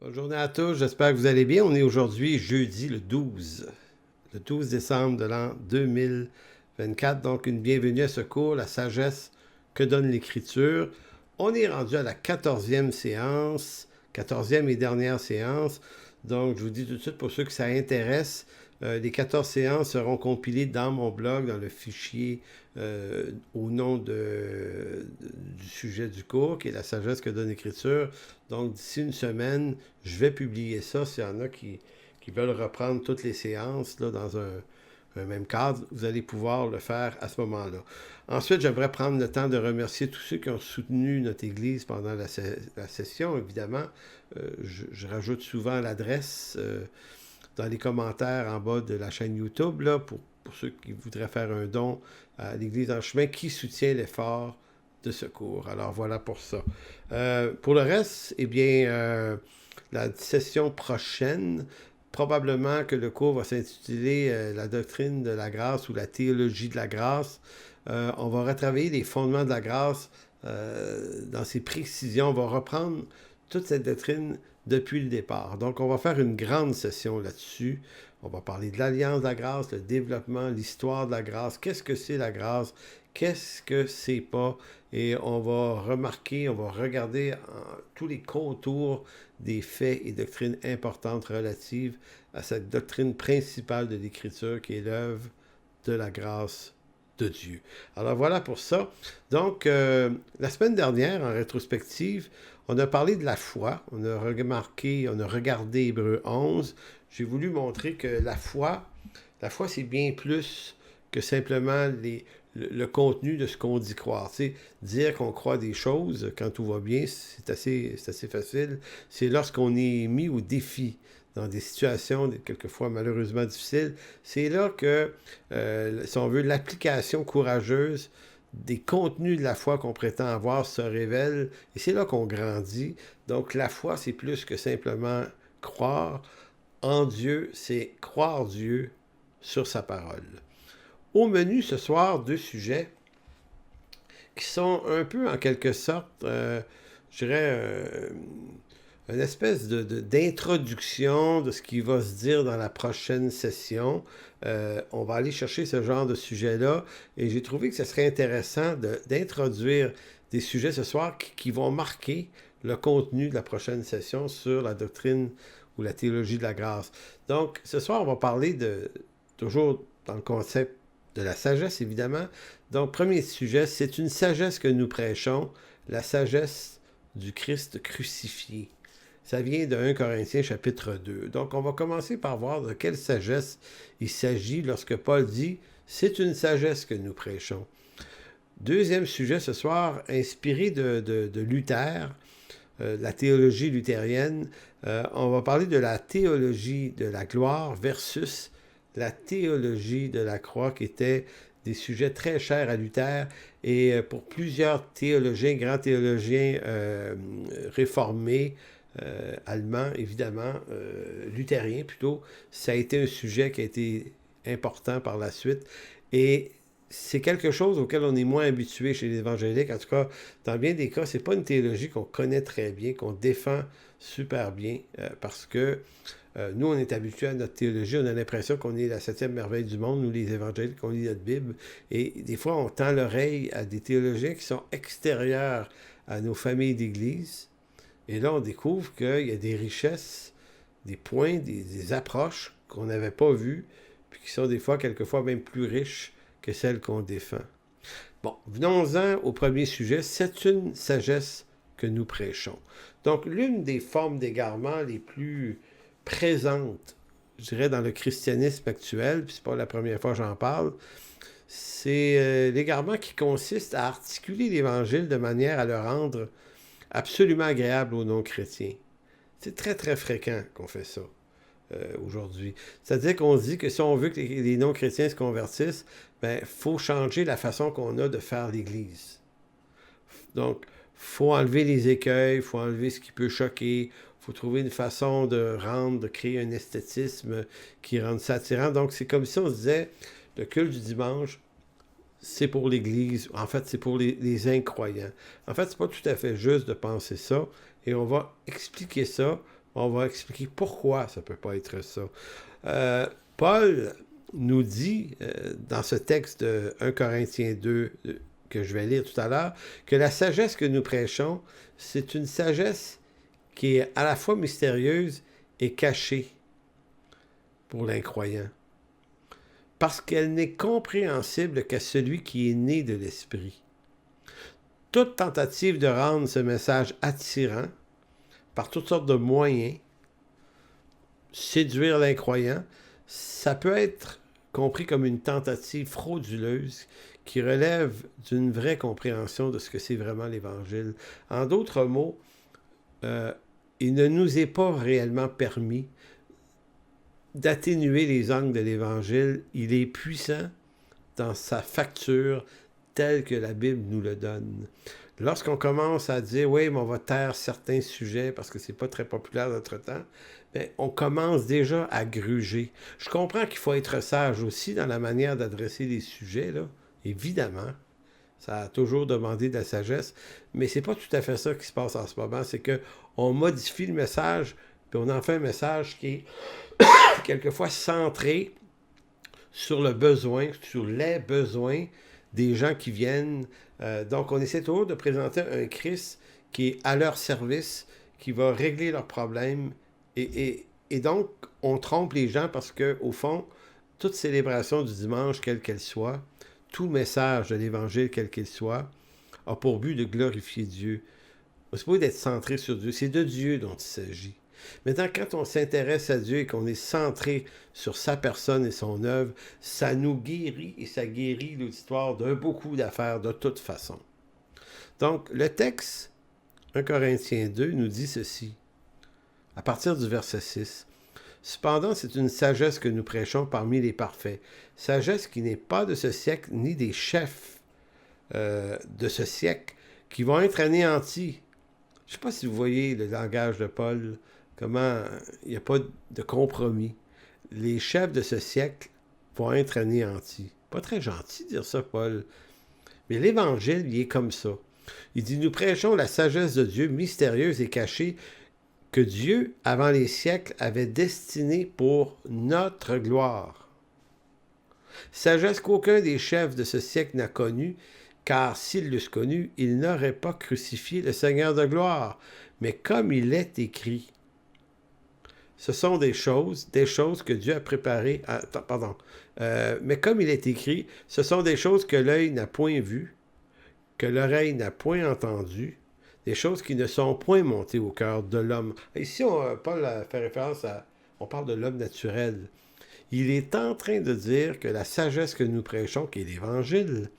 Bonne journée à tous, j'espère que vous allez bien. On est aujourd'hui jeudi le 12 décembre de l'an 2024. Donc une bienvenue à ce cours, la sagesse que donne l'Écriture. On est rendu à la 14e séance, 14e et dernière séance. Donc je vous dis tout de suite pour ceux que ça intéresse, les 14 séances seront compilées dans mon blog, dans le fichier au nom du sujet du cours, qui est la sagesse que donne l'Écriture. Donc, d'ici une semaine, je vais publier ça. S'il y en a qui veulent reprendre toutes les séances là, dans un même cadre, vous allez pouvoir le faire à ce moment-là. Ensuite, j'aimerais prendre le temps de remercier tous ceux qui ont soutenu notre Église pendant la session, évidemment. Je rajoute souvent l'adresse dans les commentaires en bas de la chaîne YouTube, là, pour ceux qui voudraient faire un don à l'Église en chemin, qui soutient l'effort de secours. Alors voilà pour ça. Pour le reste, eh bien, la session prochaine, probablement que le cours va s'intituler La doctrine de la grâce ou la théologie de la grâce. On va retravailler les fondements de la grâce dans ses précisions. On va reprendre toute cette doctrine depuis le départ. Donc, on va faire une grande session là-dessus. On va parler de l'alliance de la grâce, le développement, l'histoire de la grâce. Qu'est-ce que c'est la grâce? Qu'est-ce que c'est pas? Et on va remarquer, on va regarder tous les contours des faits et doctrines importantes relatives à cette doctrine principale de l'Écriture qui est l'œuvre de la grâce de Dieu. Alors voilà pour ça. Donc, la semaine dernière, en rétrospective, on a parlé de la foi. On a remarqué, on a regardé Hébreux 11. J'ai voulu montrer que la foi, c'est bien plus que simplement le contenu de ce qu'on dit croire. Tu sais, dire qu'on croit des choses quand tout va bien, c'est assez facile. C'est lorsqu'on est mis au défi dans des situations quelquefois malheureusement difficiles, c'est là que, si on veut, l'application courageuse des contenus de la foi qu'on prétend avoir se révèle, et c'est là qu'on grandit. Donc la foi, c'est plus que simplement croire en Dieu, c'est croire Dieu sur sa parole. Au menu ce soir, deux sujets qui sont un peu en quelque sorte, je dirais, une espèce d'introduction de ce qui va se dire dans la prochaine session. On va aller chercher ce genre de sujet-là et j'ai trouvé que ce serait intéressant d'introduire des sujets ce soir qui vont marquer le contenu de la prochaine session sur la doctrine ou la théologie de la grâce. Donc, ce soir, on va parler toujours dans le concept de la sagesse, évidemment. Donc, premier sujet, c'est une sagesse que nous prêchons, la sagesse du Christ crucifié. Ça vient de 1 Corinthiens chapitre 2. Donc, on va commencer par voir de quelle sagesse il s'agit lorsque Paul dit « c'est une sagesse que nous prêchons ». Deuxième sujet ce soir, inspiré de Luther, la théologie luthérienne. On va parler de la théologie de la gloire versus la théologie de la croix, qui étaient des sujets très chers à Luther. Et pour plusieurs théologiens, grands théologiens réformés, allemands, évidemment, luthériens plutôt, ça a été un sujet qui a été important par la suite. Et c'est quelque chose auquel on est moins habitué chez les évangéliques. En tout cas, dans bien des cas, c'est pas une théologie qu'on connaît très bien, qu'on défend super bien, parce que nous, on est habitués à notre théologie, on a l'impression qu'on est la septième merveille du monde, nous les évangéliques, on lit notre Bible, et des fois, on tend l'oreille à des théologiens qui sont extérieurs à nos familles d'église, et là, on découvre qu'il y a des richesses, des points, des approches qu'on n'avait pas vues, puis qui sont des fois, quelquefois, même plus riches que celles qu'on défend. Bon, venons-en au premier sujet. C'est une sagesse que nous prêchons. Donc, l'une des formes d'égarement les plus présentes, je dirais, dans le christianisme actuel, puis c'est pas la première fois que j'en parle, c'est l'égarement qui consiste à articuler l'Évangile de manière à le rendre absolument agréable aux non-chrétiens. C'est très, très fréquent qu'on fait ça aujourd'hui. C'est-à-dire qu'on se dit que si on veut que les non-chrétiens se convertissent, ben, faut changer la façon qu'on a de faire l'Église. Donc, faut enlever les écueils, faut enlever ce qui peut choquer, faut trouver une façon de créer un esthétisme qui rende ça attirant. Donc, c'est comme si on se disait, le culte du dimanche, c'est pour l'Église. En fait, c'est pour les incroyants. En fait, c'est pas tout à fait juste de penser ça. Et on va expliquer ça On va expliquer pourquoi ça ne peut pas être ça. Paul nous dit dans ce texte de 1 Corinthiens 2 que je vais lire tout à l'heure, que la sagesse que nous prêchons, c'est une sagesse qui est à la fois mystérieuse et cachée pour l'incroyant. Parce qu'elle n'est compréhensible qu'à celui qui est né de l'Esprit. Toute tentative de rendre ce message attirant, par toutes sortes de moyens, séduire l'incroyant, ça peut être compris comme une tentative frauduleuse qui relève d'une vraie compréhension de ce que c'est vraiment l'Évangile. En d'autres mots, il ne nous est pas réellement permis d'atténuer les angles de l'Évangile. Il est puissant dans sa facture telle que la Bible nous le donne. Lorsqu'on commence à dire « oui, mais on va taire certains sujets parce que c'est pas très populaire dans notre temps », bien, on commence déjà à gruger. Je comprends qu'il faut être sage aussi dans la manière d'adresser les sujets, là. Évidemment, ça a toujours demandé de la sagesse, mais c'est pas tout à fait ça qui se passe en ce moment. C'est qu'on modifie le message, puis on en fait un message qui est quelquefois centré sur le besoin, sur les besoins des gens qui viennent. Donc, on essaie toujours de présenter un Christ qui est à leur service, qui va régler leurs problèmes. Et donc, on trompe les gens parce qu'au fond, toute célébration du dimanche, quelle qu'elle soit, tout message de l'Évangile, quel qu'il soit, a pour but de glorifier Dieu. C'est pas d'être centré sur Dieu, c'est de Dieu dont il s'agit. Maintenant, quand on s'intéresse à Dieu et qu'on est centré sur sa personne et son œuvre, ça nous guérit et ça guérit l'auditoire de beaucoup d'affaires de toute façon. Donc, le texte 1 Corinthiens 2 nous dit ceci, à partir du verset 6. « Cependant, c'est une sagesse que nous prêchons parmi les parfaits, sagesse qui n'est pas de ce siècle ni des chefs de ce siècle qui vont être anéantis. » Je ne sais pas si vous voyez le langage de Paul, comment il n'y a pas de compromis. Les chefs de ce siècle vont être anéantis. Pas très gentil de dire ça, Paul. Mais l'Évangile, il est comme ça. Il dit, nous prêchons la sagesse de Dieu mystérieuse et cachée que Dieu, avant les siècles, avait destinée pour notre gloire. Sagesse qu'aucun des chefs de ce siècle n'a connue, car s'ils l'eussent connue, ils n'auraient pas crucifié le Seigneur de gloire. Mais comme il est écrit, ce sont des choses que Dieu a préparées. Mais comme il est écrit, ce sont des choses que l'œil n'a point vues, que l'oreille n'a point entendues, des choses qui ne sont point montées au cœur de l'homme. Ici, Paul fait référence à... On parle de l'homme naturel. Il est en train de dire que la sagesse que nous prêchons, qui est l'Évangile,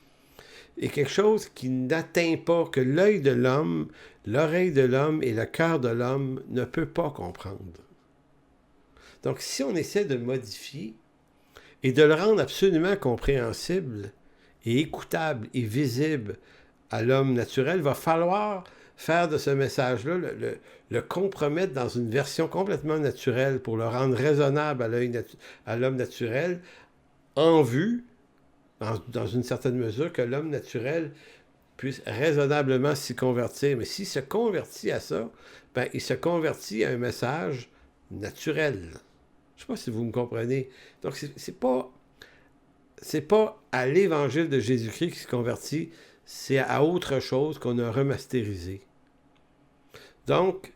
est quelque chose qui n'atteint pas, que l'œil de l'homme, l'oreille de l'homme et le cœur de l'homme ne peut pas comprendre. Donc, si on essaie de le modifier et de le rendre absolument compréhensible et écoutable et visible à l'homme naturel, il va falloir faire de ce message-là, le compromettre dans une version complètement naturelle pour le rendre raisonnable à l'homme naturel, en vue, dans une certaine mesure, que l'homme naturel puisse raisonnablement s'y convertir. Mais s'il se convertit à ça, ben, il se convertit à un message naturel. Je ne sais pas si vous me comprenez. Donc, c'est pas à l'Évangile de Jésus-Christ qui se convertit, c'est à autre chose qu'on a remasterisé. Donc,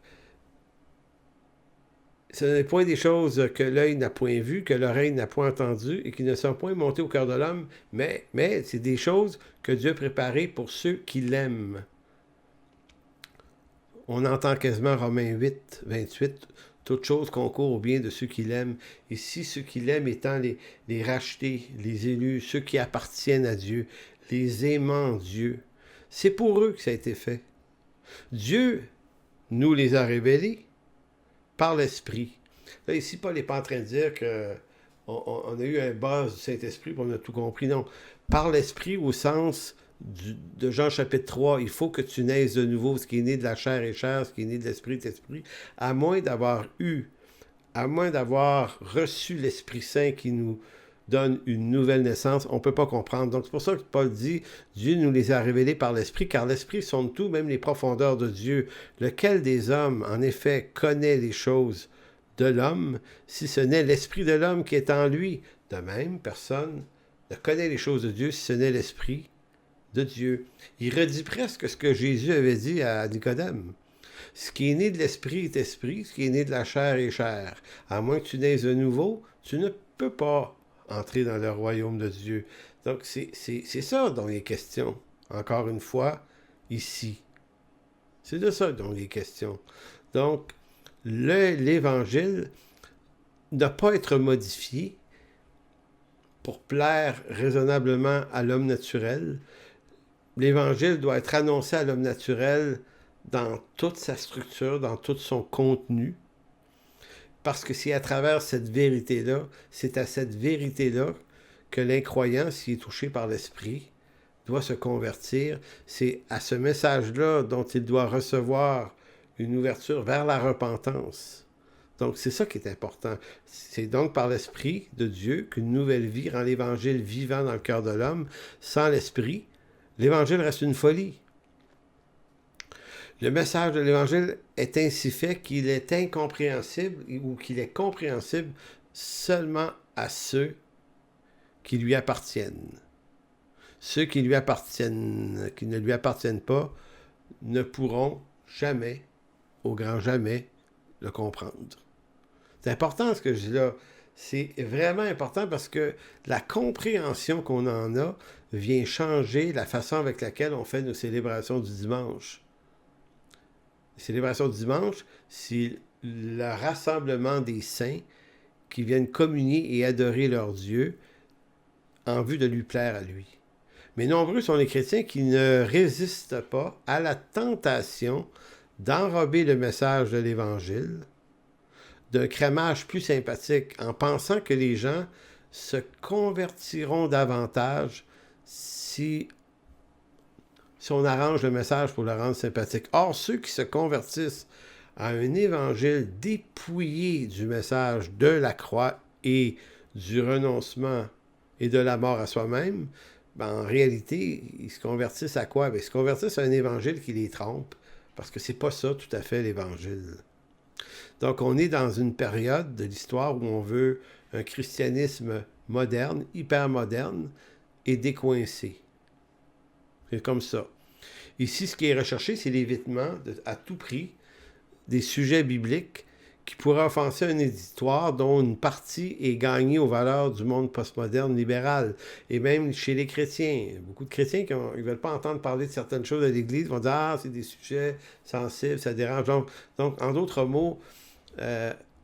ce n'est point des choses que l'œil n'a point vues, que l'oreille n'a point entendues et qui ne sont point montées au cœur de l'homme, mais c'est des choses que Dieu a préparées pour ceux qui l'aiment. On entend quasiment Romains 8, 28, « Toute chose concourt au bien de ceux qui l'aiment. » Ici, ceux qui l'aiment étant les rachetés, les élus, ceux qui appartiennent à Dieu, les aimants Dieu. C'est pour eux que ça a été fait. Dieu nous les a révélés par l'Esprit. Là, ici, Paul n'est pas en train de dire qu'on a eu un base du Saint-Esprit et on a tout compris. Non. Par l'Esprit au sens de Jean chapitre 3, il faut que tu naisses de nouveau. Ce qui est né de la chair est chair, ce qui est né de l'Esprit est Esprit. À moins d'avoir reçu l'Esprit Saint qui nous donne une nouvelle naissance, on ne peut pas comprendre. Donc c'est pour ça que Paul dit, Dieu nous les a révélés par l'Esprit, car l'Esprit sonde tout, même les profondeurs de Dieu. Lequel des hommes, en effet, connaît les choses de l'homme, si ce n'est l'Esprit de l'homme qui est en lui? De même, personne ne connaît les choses de Dieu si ce n'est l'Esprit de Dieu. Il redit presque ce que Jésus avait dit à Nicodème. Ce qui est né de l'esprit est esprit, ce qui est né de la chair est chair. À moins que tu naises de nouveau, tu ne peux pas entrer dans le royaume de Dieu. Donc, c'est ça dont il est question, encore une fois, ici. C'est de ça dont il est question. Donc, l'Évangile n'a pas être modifié pour plaire raisonnablement à l'homme naturel. L'Évangile doit être annoncé à l'homme naturel dans toute sa structure, dans tout son contenu, parce que c'est à travers cette vérité-là, c'est à cette vérité-là que l'incroyant, s'il est touché par l'Esprit, doit se convertir. C'est à ce message-là dont il doit recevoir une ouverture vers la repentance. Donc, c'est ça qui est important. C'est donc par l'Esprit de Dieu qu'une nouvelle vie rend l'Évangile vivant dans le cœur de l'homme. Sans l'Esprit, l'Évangile reste une folie. Le message de l'Évangile est ainsi fait qu'il est incompréhensible ou qu'il est compréhensible seulement à ceux qui lui appartiennent. Ceux qui lui appartiennent, qui ne lui appartiennent pas, ne pourront jamais, au grand jamais, le comprendre. C'est important ce que je dis là. C'est vraiment important parce que la compréhension qu'on en a vient changer la façon avec laquelle on fait nos célébrations du dimanche. Les célébrations du dimanche, c'est le rassemblement des saints qui viennent communier et adorer leur Dieu en vue de lui plaire à lui. Mais nombreux sont les chrétiens qui ne résistent pas à la tentation d'enrober le message de l'Évangile d'un crémage plus sympathique en pensant que les gens se convertiront davantage si on arrange le message pour le rendre sympathique. Or, ceux qui se convertissent à un évangile dépouillé du message de la croix et du renoncement et de la mort à soi-même, en réalité, ils se convertissent à quoi? Ils se convertissent à un évangile qui les trompe, parce que c'est pas ça tout à fait l'évangile. Donc, on est dans une période de l'histoire où on veut un christianisme moderne, hyper moderne et décoincé. C'est comme ça. Ici, ce qui est recherché, c'est l'évitement à tout prix des sujets bibliques qui pourraient offenser un éditoire dont une partie est gagnée aux valeurs du monde postmoderne libéral. Et même chez les chrétiens. Beaucoup de chrétiens qui ne veulent pas entendre parler de certaines choses à l'Église vont dire « Ah, c'est des sujets sensibles, ça dérange. » Donc en d'autres mots,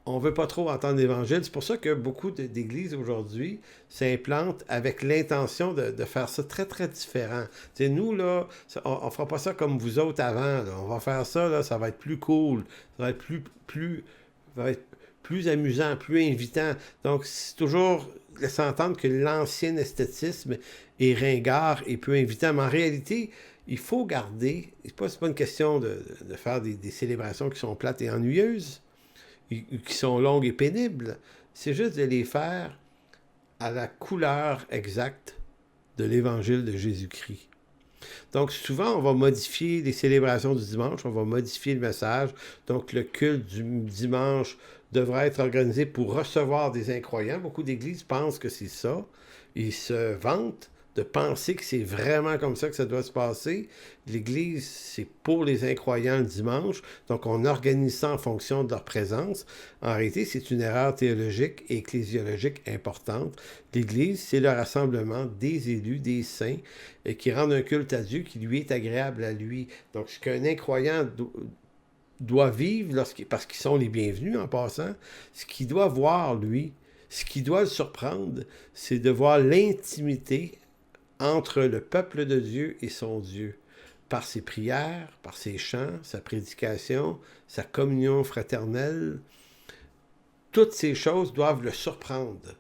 on ne veut pas trop entendre l'Évangile. C'est pour ça que beaucoup d'églises aujourd'hui s'implantent avec l'intention de faire ça très, très différent. T'sais, nous, là, on ne fera pas ça comme vous autres avant. Là. On va faire ça, là, ça va être plus cool. Ça va être plus amusant, plus invitant. Donc, c'est toujours laisser entendre que l'ancien esthétisme est ringard et peu invitant. Mais en réalité, il faut garder... C'est pas une question de faire des célébrations qui sont plates et ennuyeuses, qui sont longues et pénibles. C'est juste de les faire à la couleur exacte de l'Évangile de Jésus-Christ. Donc, souvent, on va modifier les célébrations du dimanche, on va modifier le message. Donc, le culte du dimanche devra être organisé pour recevoir des incroyants. Beaucoup d'églises pensent que c'est ça. Ils se vantent de penser que c'est vraiment comme ça que ça doit se passer. L'Église, c'est pour les incroyants le dimanche, donc on organise ça en fonction de leur présence. En réalité, c'est une erreur théologique et ecclésiologique importante. L'Église, c'est le rassemblement des élus, des saints, qui rendent un culte à Dieu qui lui est agréable à lui. Donc, ce qu'un incroyant doit vivre, parce qu'ils sont les bienvenus en passant, ce qu'il doit voir, lui, ce qui doit le surprendre, c'est de voir l'intimité entre le peuple de Dieu et son Dieu, par ses prières, par ses chants, sa prédication, sa communion fraternelle. Toutes ces choses doivent le surprendre.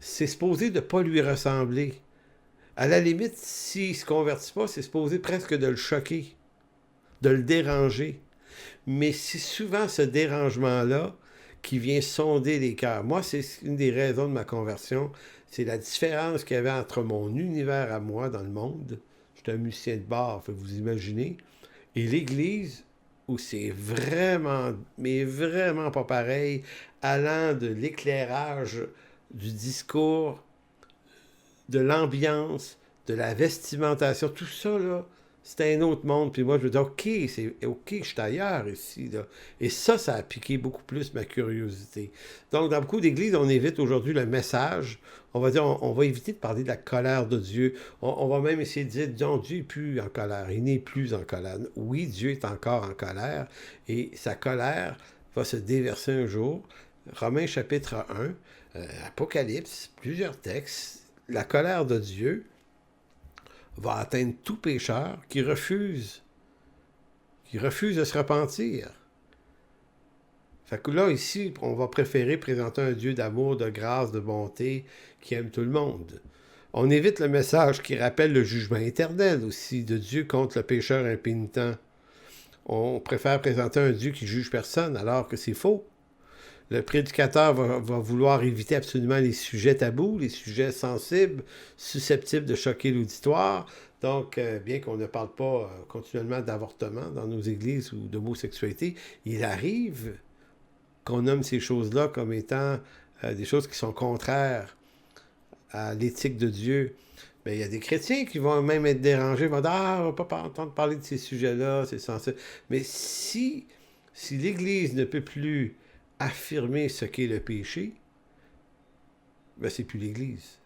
C'est supposé de ne pas lui ressembler. À la limite, s'il ne se convertit pas, c'est supposé presque de le choquer, de le déranger. Mais c'est souvent ce dérangement-là qui vient sonder les cœurs. Moi, c'est une des raisons de ma conversion. C'est la différence qu'il y avait entre mon univers à moi dans le monde. J'étais un musicien de bar, fait que vous imaginez. Et l'Église, où c'est vraiment, mais vraiment pas pareil, allant de l'éclairage du discours, de l'ambiance, de la vestimentation, tout ça, là, c'est un autre monde. Puis moi, je me dis, OK, je suis ailleurs ici. Là. Et ça a piqué beaucoup plus ma curiosité. Donc, dans beaucoup d'églises, on évite aujourd'hui le message. On va dire, on va éviter de parler de la colère de Dieu. On va même essayer de dire, non, Dieu n'est plus en colère. Il n'est plus en colère. Oui, Dieu est encore en colère. Et sa colère va se déverser un jour. Romains chapitre 1, Apocalypse, plusieurs textes. La colère de Dieu va atteindre tout pécheur qui refuse de se repentir. Fait que là, ici, on va préférer présenter un Dieu d'amour, de grâce, de bonté, qui aime tout le monde. On évite le message qui rappelle le jugement éternel aussi de Dieu contre le pécheur impénitent. On préfère présenter un Dieu qui juge personne, alors que c'est faux. Le prédicateur va vouloir éviter absolument les sujets tabous, les sujets sensibles, susceptibles de choquer l'auditoire. Donc, bien qu'on ne parle pas continuellement d'avortement dans nos églises ou d'homosexualité, il arrive qu'on nomme ces choses-là comme étant des choses qui sont contraires à l'éthique de Dieu. Mais il y a des chrétiens qui vont même être dérangés, vont dire « Ah, on ne va pas entendre parler de ces sujets-là, c'est sensible. » Mais si l'Église ne peut plus affirmer ce qu'est le péché, ben c'est plus l'Église.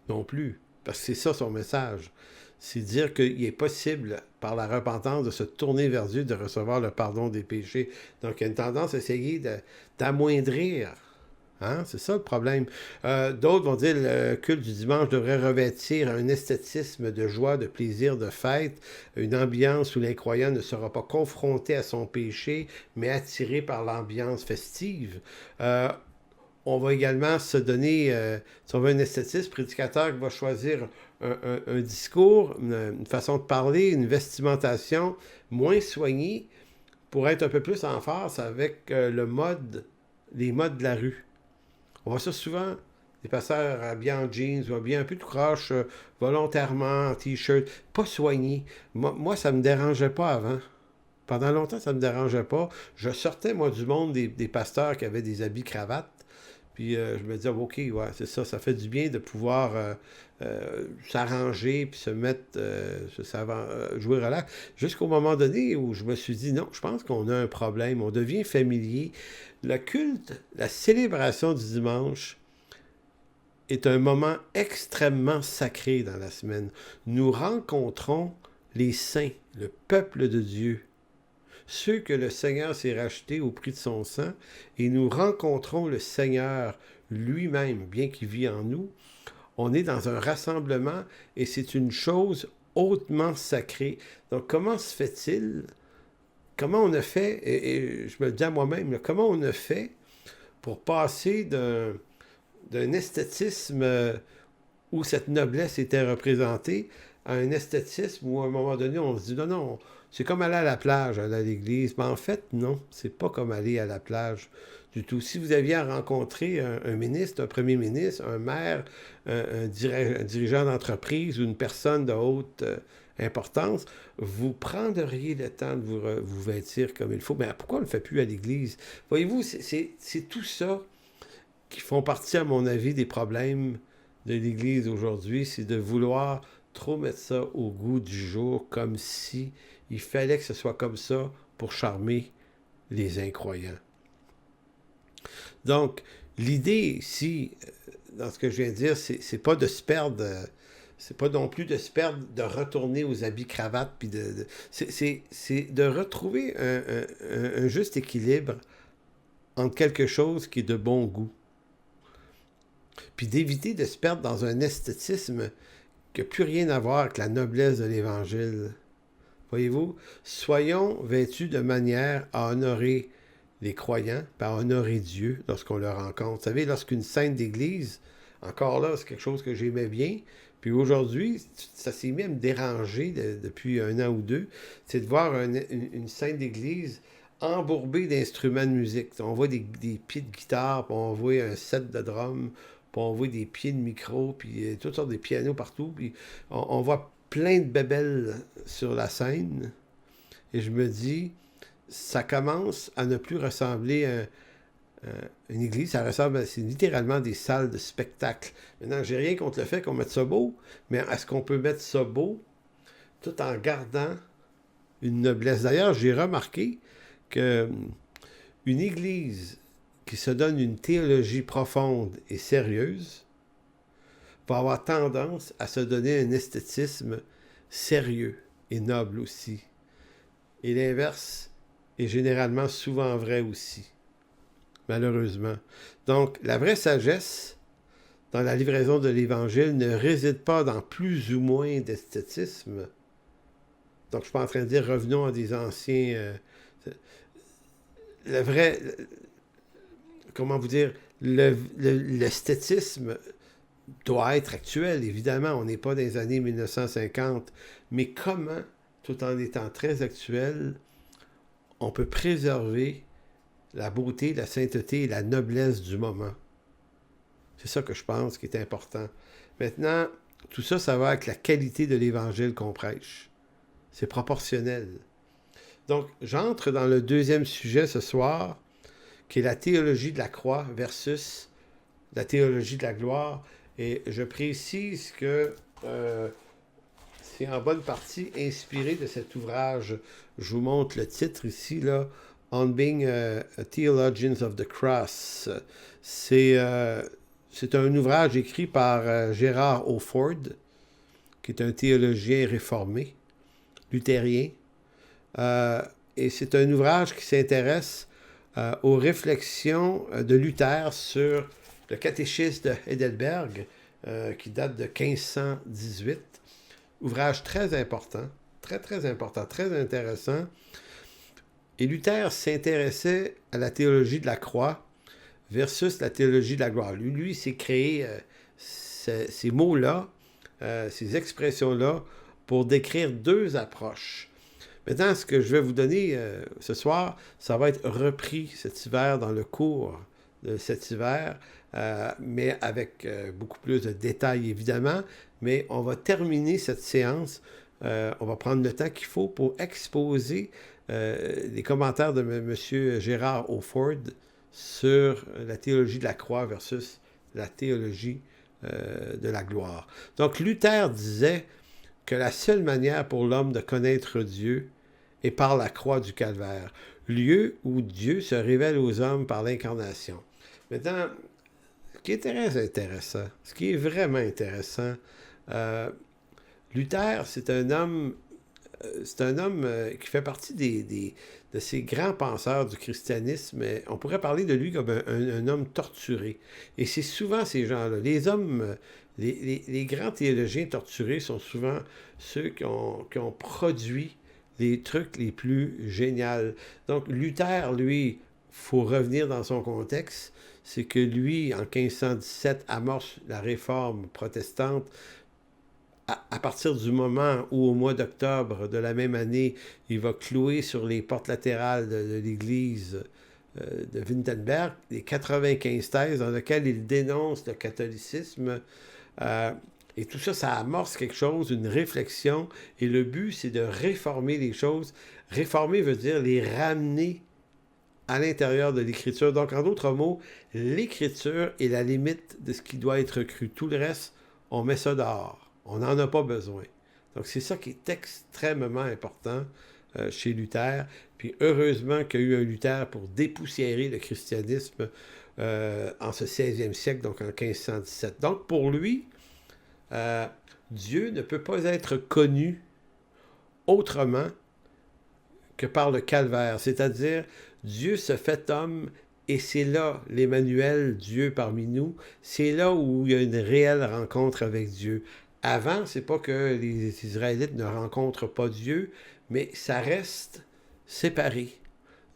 Non plus. Parce que c'est ça son message. C'est dire qu'il est possible, par la repentance, de se tourner vers Dieu, de recevoir le pardon des péchés. Donc, il y a une tendance à essayer d'amoindrir. Hein? C'est ça le problème. D'autres vont dire que le culte du dimanche devrait revêtir un esthétisme de joie, de plaisir, de fête, une ambiance où l'incroyant ne sera pas confronté à son péché, mais attiré par l'ambiance festive. On va également se donner, si on veut un esthétisme, prédicateur qui va choisir un discours, une façon de parler, une vestimentation moins soignée pour être un peu plus en face avec les modes de la rue. On voit ça souvent, des pasteurs habillés en jeans ou habillés un peu tout croche, volontairement, en t-shirt, pas soignés. Moi, ça ne me dérangeait pas avant. Pendant longtemps, ça ne me dérangeait pas. Je sortais, moi, du monde des pasteurs qui avaient des habits cravates. Puis je me disais, OK, ouais, c'est ça, ça fait du bien de pouvoir s'arranger puis se mettre, jouer relax. Jusqu'au moment donné où je me suis dit, non, je pense qu'on a un problème, on devient familier. Le culte, la célébration du dimanche est un moment extrêmement sacré dans la semaine. Nous rencontrons les saints, le peuple de Dieu. Ceux que le Seigneur s'est rachetés au prix de son sang, et nous rencontrons le Seigneur lui-même, bien qu'il vit en nous. On est dans un rassemblement et c'est une chose hautement sacrée. Donc, comment se fait-il? Comment on a fait, et je me le dis à moi-même, comment on a fait pour passer d'un esthétisme où cette noblesse était représentée à un esthétisme où, à un moment donné, on se dit, non, c'est comme aller à la plage, aller à l'église. Mais en fait, non, c'est pas comme aller à la plage du tout. Si vous aviez à rencontrer un ministre, un premier ministre, un maire, un dirigeant d'entreprise ou une personne de haute importance, vous prendriez le temps de vous vêtir comme il faut. Mais pourquoi on ne le fait plus à l'église? Voyez-vous, c'est tout ça qui font partie, à mon avis, des problèmes de l'Église aujourd'hui, c'est de vouloir trop mettre ça au goût du jour, comme si il fallait que ce soit comme ça pour charmer les incroyants. Donc, l'idée ici, dans ce que je viens de dire, c'est pas de se perdre, c'est pas non plus de se perdre, de retourner aux habits cravates, puis c'est de retrouver un juste équilibre entre quelque chose qui est de bon goût. Puis d'éviter de se perdre dans un esthétisme qui n'a plus rien à voir avec la noblesse de l'Évangile. Voyez-vous, soyons vêtus de manière à honorer les croyants, à honorer Dieu lorsqu'on le rencontre. Vous savez, lorsqu'une sainte d'église, encore là, c'est quelque chose que j'aimais bien, puis aujourd'hui, ça s'est mis à me déranger depuis un an ou deux, c'est de voir une sainte d'église embourbé d'instruments de musique. On voit des pieds de guitare, puis on voit un set de drum, puis on voit des pieds de micro, puis toutes sortes de pianos partout, puis on voit plein de bébelles sur la scène. Et je me dis, ça commence à ne plus ressembler à une église, ça ressemble, c'est littéralement des salles de spectacle. Maintenant, j'ai rien contre le fait qu'on mette ça beau, mais est-ce qu'on peut mettre ça beau tout en gardant une noblesse? D'ailleurs, j'ai remarqué que une église qui se donne une théologie profonde et sérieuse va avoir tendance à se donner un esthétisme sérieux et noble aussi. Et l'inverse est généralement souvent vrai aussi, malheureusement. Donc, la vraie sagesse dans la livraison de l'Évangile ne réside pas dans plus ou moins d'esthétisme. Donc, je ne suis pas en train de dire revenons à des anciens... le vrai... Comment vous dire? L'esthétisme doit être actuel, évidemment. On n'est pas dans les années 1950. Mais comment, tout en étant très actuel, on peut préserver la beauté, la sainteté et la noblesse du moment? C'est ça que je pense qui est important. Maintenant, tout ça, ça va avec la qualité de l'Évangile qu'on prêche. C'est proportionnel. Donc, j'entre dans le deuxième sujet ce soir, qui est la théologie de la croix versus la théologie de la gloire. Et je précise que c'est en bonne partie inspiré de cet ouvrage. Je vous montre le titre ici, là, On Being Theologians of the Cross. C'est un ouvrage écrit par Gérard Oford, qui est un théologien réformé, luthérien. Et c'est un ouvrage qui s'intéresse aux réflexions de Luther sur le catéchisme de Heidelberg, qui date de 1518. Ouvrage très important, très important, très intéressant. Et Luther s'intéressait à la théologie de la croix versus la théologie de la gloire. Lui il s'est créé ces mots-là, ces expressions-là, pour décrire deux approches. Maintenant, ce que je vais vous donner ce soir, ça va être repris cet hiver dans le cours de cet hiver, mais avec beaucoup plus de détails, évidemment. Mais on va terminer cette séance. On va prendre le temps qu'il faut pour exposer les commentaires de M. Gérard Oford sur la théologie de la croix versus la théologie de la gloire. Donc, Luther disait que la seule manière pour l'homme de connaître Dieu est par la croix du Calvaire, lieu où Dieu se révèle aux hommes par l'incarnation. Maintenant, ce qui est très intéressant, ce qui est vraiment intéressant, Luther, c'est un homme qui fait partie de ces grands penseurs du christianisme. On pourrait parler de lui comme un homme torturé. Et c'est souvent ces gens-là. Les hommes, les grands théologiens torturés sont souvent ceux qui ont produit les trucs les plus géniaux. Donc, Luther, lui, il faut revenir dans son contexte, c'est que lui, en 1517, amorce la réforme protestante à partir du moment où, au mois d'octobre de la même année, il va clouer sur les portes latérales de l'église de Wittenberg les 95 thèses dans lesquelles il dénonce le catholicisme. Et tout ça, ça amorce quelque chose, une réflexion. Et le but, c'est de réformer les choses. Réformer veut dire les ramener à l'intérieur de l'Écriture. Donc, en d'autres mots, l'Écriture est la limite de ce qui doit être cru. Tout le reste, on met ça dehors. On n'en a pas besoin. Donc, c'est ça qui est extrêmement important chez Luther. Puis, heureusement qu'il y a eu un Luther pour dépoussiérer le christianisme en ce 16e siècle, donc en 1517. Donc, pour lui, Dieu ne peut pas être connu autrement que par le calvaire. C'est-à-dire, Dieu se fait homme et c'est là l'Emmanuel, Dieu parmi nous. C'est là où il y a une réelle rencontre avec Dieu. Avant, c'est pas que les Israélites ne rencontrent pas Dieu, mais ça reste séparé.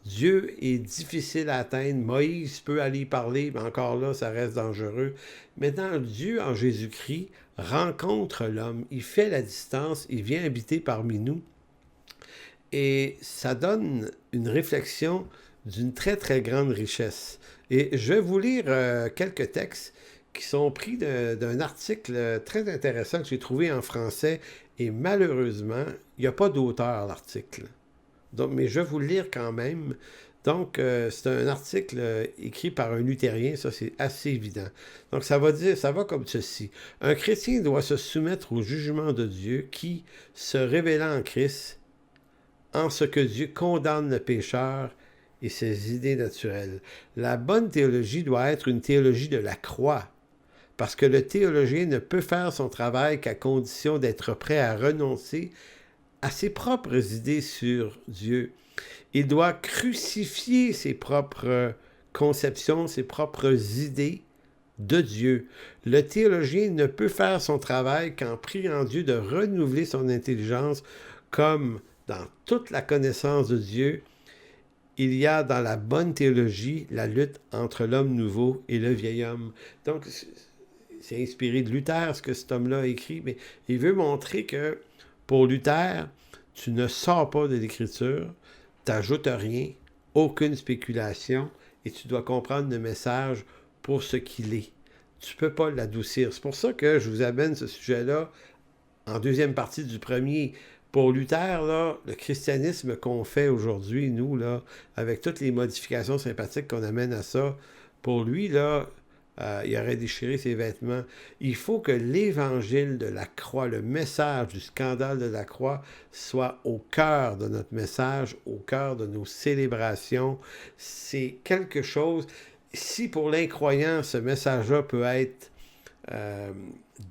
Dieu est difficile à atteindre. Moïse peut aller y parler, mais encore là, ça reste dangereux. Maintenant, Dieu, en Jésus-Christ, rencontre l'homme. Il fait la distance, il vient habiter parmi nous. Et ça donne une réflexion d'une très, très grande richesse. Et je vais vous lire quelques textes qui sont pris d'un article très intéressant que j'ai trouvé en français. Et malheureusement, il n'y a pas d'auteur à l'article. Donc, mais je vais vous le lire quand même. Donc, c'est un article écrit par un luthérien, ça c'est assez évident. Donc, ça va comme ceci. Un chrétien doit se soumettre au jugement de Dieu qui, se révélant en Christ, en ce que Dieu condamne le pécheur et ses idées naturelles. La bonne théologie doit être une théologie de la croix, parce que le théologien ne peut faire son travail qu'à condition d'être prêt à renoncer à ses propres idées sur Dieu. Il doit crucifier ses propres conceptions, ses propres idées de Dieu. Le théologien ne peut faire son travail qu'en priant Dieu de renouveler son intelligence, comme dans toute la connaissance de Dieu, il y a dans la bonne théologie la lutte entre l'homme nouveau et le vieil homme. Donc, c'est inspiré de Luther, ce que cet homme-là a écrit, mais il veut montrer que pour Luther, tu ne sors pas de l'Écriture, tu n'ajoutes rien, aucune spéculation, et tu dois comprendre le message pour ce qu'il est. Tu ne peux pas l'adoucir. C'est pour ça que je vous amène ce sujet-là en deuxième partie du premier. Pour Luther, là, le christianisme qu'on fait aujourd'hui, nous, là, avec toutes les modifications sympathiques qu'on amène à ça, pour lui, là, il aurait déchiré ses vêtements. Il faut que l'évangile de la croix, le message du scandale de la croix, soit au cœur de notre message, au cœur de nos célébrations. C'est quelque chose... Si pour l'incroyant, ce message-là peut être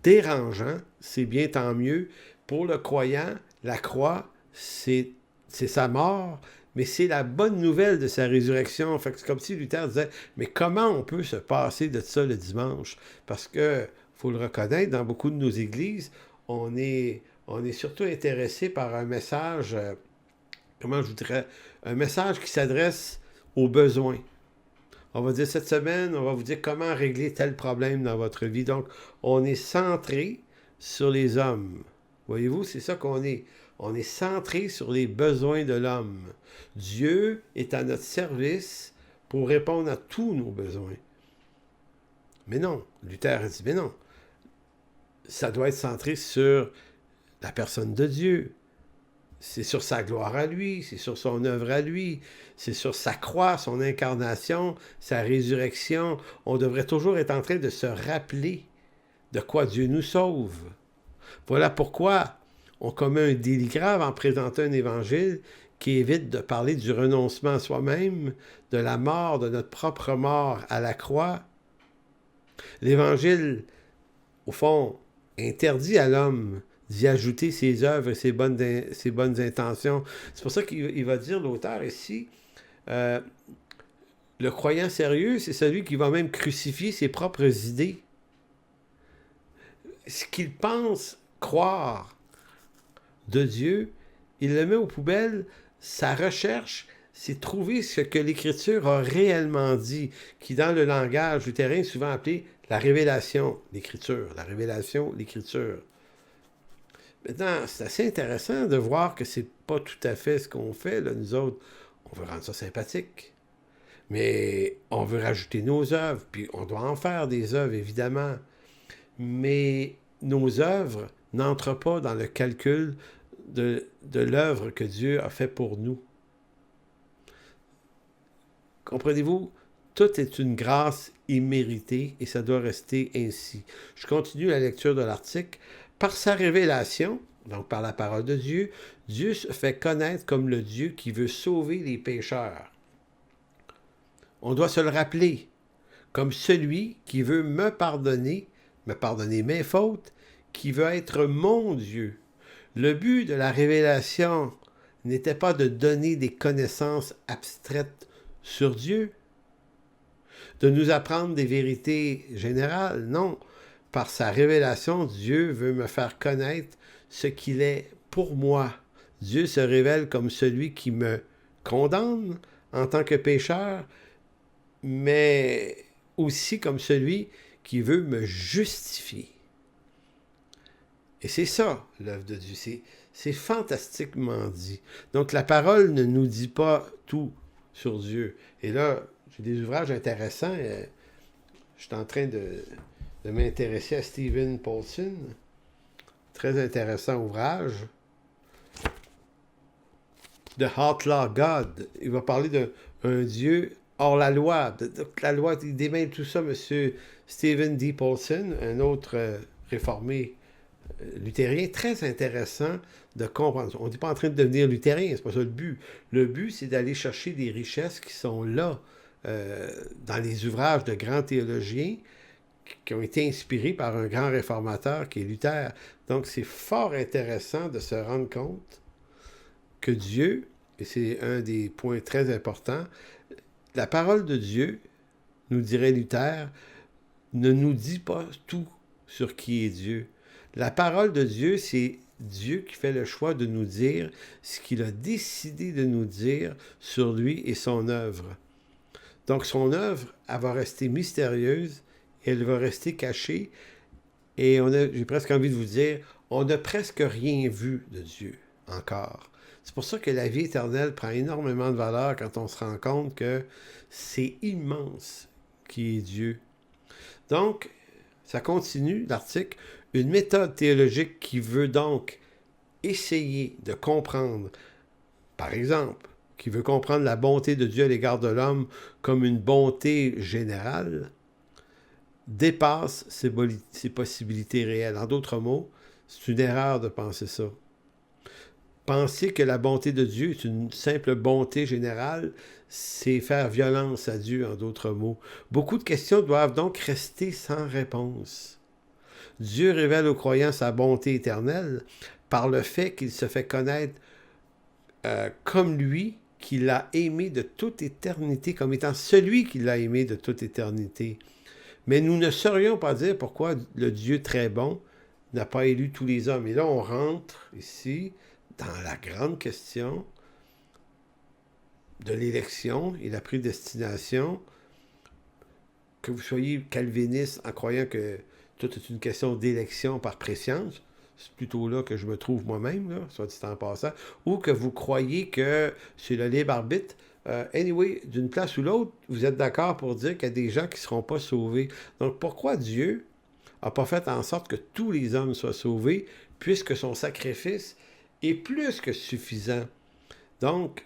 dérangeant, c'est bien tant mieux. Pour le croyant, la croix, c'est sa mort, mais c'est la bonne nouvelle de sa résurrection. Fait que c'est comme si Luther disait, mais comment on peut se passer de ça le dimanche? Parce que, faut le reconnaître, dans beaucoup de nos églises, on est surtout intéressé par un message, comment je vous dirais, un message qui s'adresse aux besoins. On va dire cette semaine, on va vous dire comment régler tel problème dans votre vie. Donc, on est centré sur les hommes. Voyez-vous, c'est ça qu'on est. On est centré sur les besoins de l'homme. Dieu est à notre service pour répondre à tous nos besoins. Mais non, Luther a dit, mais non, ça doit être centré sur la personne de Dieu. C'est sur sa gloire à lui, c'est sur son œuvre à lui, c'est sur sa croix, son incarnation, sa résurrection. On devrait toujours être en train de se rappeler de quoi Dieu nous sauve. Voilà pourquoi on commet un délit grave en présentant un évangile qui évite de parler du renoncement à soi-même, de la mort, de notre propre mort à la croix. L'évangile, au fond, interdit à l'homme d'y ajouter ses œuvres et ses bonnes intentions. C'est pour ça qu'il va dire, l'auteur ici, le croyant sérieux, c'est celui qui va même crucifier ses propres idées. Ce qu'il pense croire de Dieu, il le met aux poubelles. Sa recherche, c'est trouver ce que l'Écriture a réellement dit, qui dans le langage luthérien est souvent appelé la révélation, l'Écriture. La révélation, l'Écriture. Maintenant, c'est assez intéressant de voir que c'est pas tout à fait ce qu'on fait, là, nous autres. On veut rendre ça sympathique. Mais on veut rajouter nos œuvres, puis on doit en faire des œuvres, évidemment. Mais nos œuvres n'entrent pas dans le calcul de l'œuvre que Dieu a fait pour nous. Comprenez-vous? Tout est une grâce imméritée et ça doit rester ainsi. Je continue la lecture de l'article. Par sa révélation, donc par la parole de Dieu, Dieu se fait connaître comme le Dieu qui veut sauver les pécheurs. On doit se le rappeler, comme celui qui veut me pardonner mes fautes, qui veut être mon Dieu. Le but de la révélation n'était pas de donner des connaissances abstraites sur Dieu, de nous apprendre des vérités générales, non. Par sa révélation, Dieu veut me faire connaître ce qu'il est pour moi. Dieu se révèle comme celui qui me condamne en tant que pécheur, mais aussi comme celui qui veut me justifier. Et c'est ça, l'œuvre de Dieu. C'est fantastiquement dit. Donc, la parole ne nous dit pas tout sur Dieu. Et là, j'ai des ouvrages intéressants. Je suis en train de m'intéresser à Stephen Paulson. Très intéressant ouvrage. The Outlaw God. Il va parler d'un Dieu hors la loi. La loi, il démêle tout ça, M. Stephen D. Paulson, un autre réformé luthérien. Très intéressant de comprendre. On n'est pas en train de devenir luthérien, c'est pas ça le but. Le but, c'est d'aller chercher des richesses qui sont là, dans les ouvrages de grands théologiens qui ont été inspirés par un grand réformateur qui est Luther. Donc, c'est fort intéressant de se rendre compte que Dieu, et c'est un des points très importants, la parole de Dieu, nous dirait Luther, ne nous dit pas tout sur qui est Dieu. La parole de Dieu, c'est Dieu qui fait le choix de nous dire ce qu'il a décidé de nous dire sur lui et son œuvre. Donc, son œuvre, elle va rester mystérieuse, elle va rester cachée, et j'ai presque envie de vous dire, on n'a presque rien vu de Dieu encore. C'est pour ça que la vie éternelle prend énormément de valeur quand on se rend compte que c'est immense qui est Dieu. Donc, ça continue, l'article, une méthode théologique qui veut donc essayer de comprendre, par exemple, qui veut comprendre la bonté de Dieu à l'égard de l'homme comme une bonté générale, dépasse ses possibilités réelles. En d'autres mots, c'est une erreur de penser ça. Penser que la bonté de Dieu est une simple bonté générale, c'est faire violence à Dieu, en d'autres mots. Beaucoup de questions doivent donc rester sans réponse. Dieu révèle aux croyants sa bonté éternelle par le fait qu'il se fait connaître comme lui, qui l'a aimé de toute éternité, comme étant celui qui l'a aimé de toute éternité. Mais nous ne saurions pas dire pourquoi le Dieu très bon n'a pas élu tous les hommes. Et là, on rentre ici dans la grande question de l'élection et la prédestination. Que vous soyez calviniste en croyant que tout est une question d'élection par préscience, c'est plutôt là que je me trouve moi-même, là, soit dit en passant, ou que vous croyez que c'est le libre arbitre. Anyway, d'une place ou l'autre, vous êtes d'accord pour dire qu'il y a des gens qui ne seront pas sauvés. Donc, pourquoi Dieu n'a pas fait en sorte que tous les hommes soient sauvés, puisque son sacrifice est plus que suffisant? Donc,